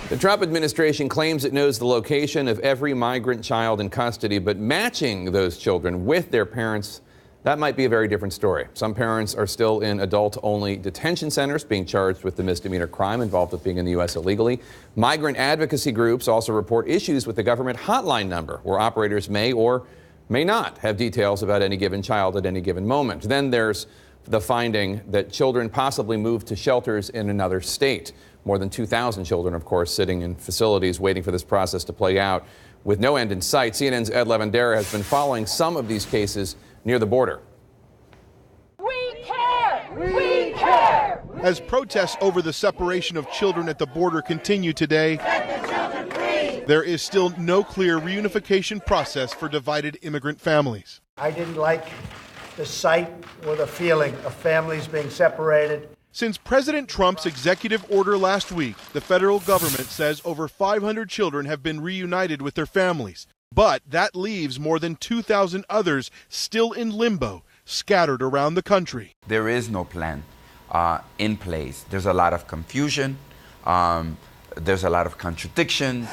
The Trump administration claims it knows the location of every migrant child in custody, but matching those children with their parents, that might be a very different story. Some parents are still in adult-only detention centers being charged with the misdemeanor crime involved with being in the U.S. illegally. Migrant advocacy groups also report issues with the government hotline number, where operators may or may not have details about any given child at any given moment. Then there's the finding that children possibly moved to shelters in another state. More than 2,000 children, of course, sitting in facilities waiting for this process to play out with no end in sight. CNN's Ed Lavandera has been following some of these cases near the border. We care! We care! As protests over the separation of children at the border continue today, there is still no clear reunification process for divided immigrant families. I didn't like the sight or the feeling of families being separated. Since President Trump's executive order last week, the federal government says over 500 children have been reunited with their families. But that leaves more than 2,000 others still in limbo, scattered around the country. There is no plan in place. There's a lot of confusion. There's a lot of contradiction.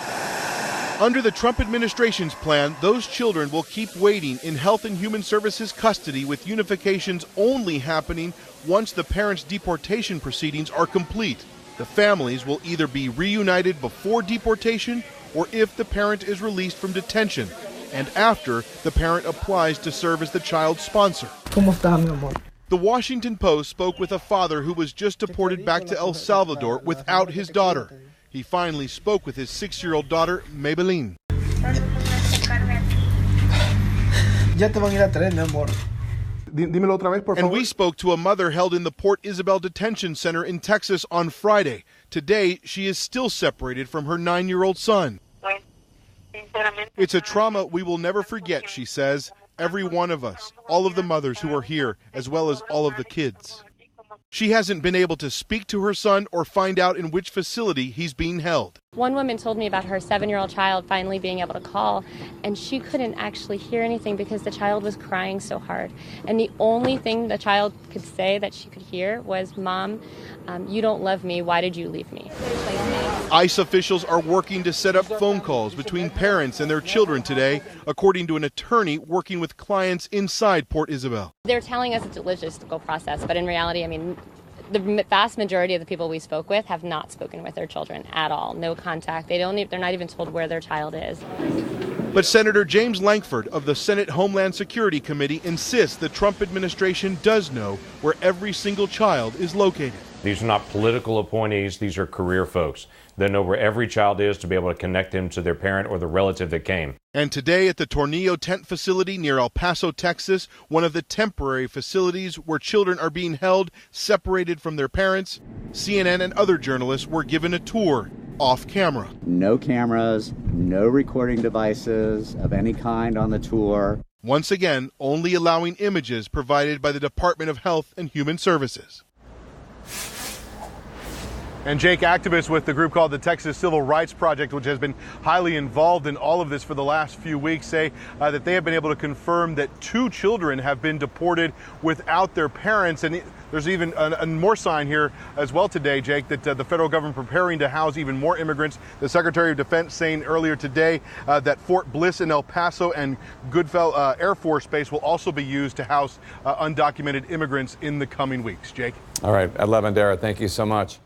Under the Trump administration's plan, those children will keep waiting in Health and Human Services custody, with unifications only happening once the parents' deportation proceedings are complete. The families will either be reunited before deportation or if the parent is released from detention, and after the parent applies to serve as the child's sponsor. The Washington Post spoke with a father who was just deported back to El Salvador without his daughter. He finally spoke with his 6-year-old daughter, Maybelline. And we spoke to a mother held in the Port Isabel Detention Center in Texas on Friday. Today, she is still separated from her 9-year-old son. It's a trauma we will never forget, she says. Every one of us, all of the mothers who are here, as well as all of the kids. She hasn't been able to speak to her son or find out in which facility he's being held. One woman told me about her 7-year-old child finally being able to call, and she couldn't actually hear anything because the child was crying so hard. And the only thing the child could say that she could hear was, "Mom, you don't love me. Why did you leave me?" ICE officials are working to set up phone calls between parents and their children today, according to an attorney working with clients inside Port Isabel. They're telling us it's a logistical process, but in reality, I mean, the vast majority of the people we spoke with have not spoken with their children at all. No contact. They're not even told where their child is. But Senator James Lankford of the Senate Homeland Security Committee insists the Trump administration does know where every single child is located. These are not political appointees. These are career folks. They know where every child is to be able to connect them to their parent or the relative that came. And today at the Tornillo Tent Facility near El Paso, Texas, one of the temporary facilities where children are being held separated from their parents, CNN and other journalists were given a tour off camera. No cameras, no recording devices of any kind on the tour. Once again, only allowing images provided by the Department of Health and Human Services. And Jake, activists with the group called the Texas Civil Rights Project, which has been highly involved in all of this for the last few weeks, say that they have been able to confirm that 2 children have been deported without their parents. And there's even a more sign here as well today, Jake, that the federal government preparing to house even more immigrants. The Secretary of Defense saying earlier today that Fort Bliss in El Paso and Goodfellow Air Force Base will also be used to house undocumented immigrants in the coming weeks. Jake? All right, Ed Lavandera, thank you so much.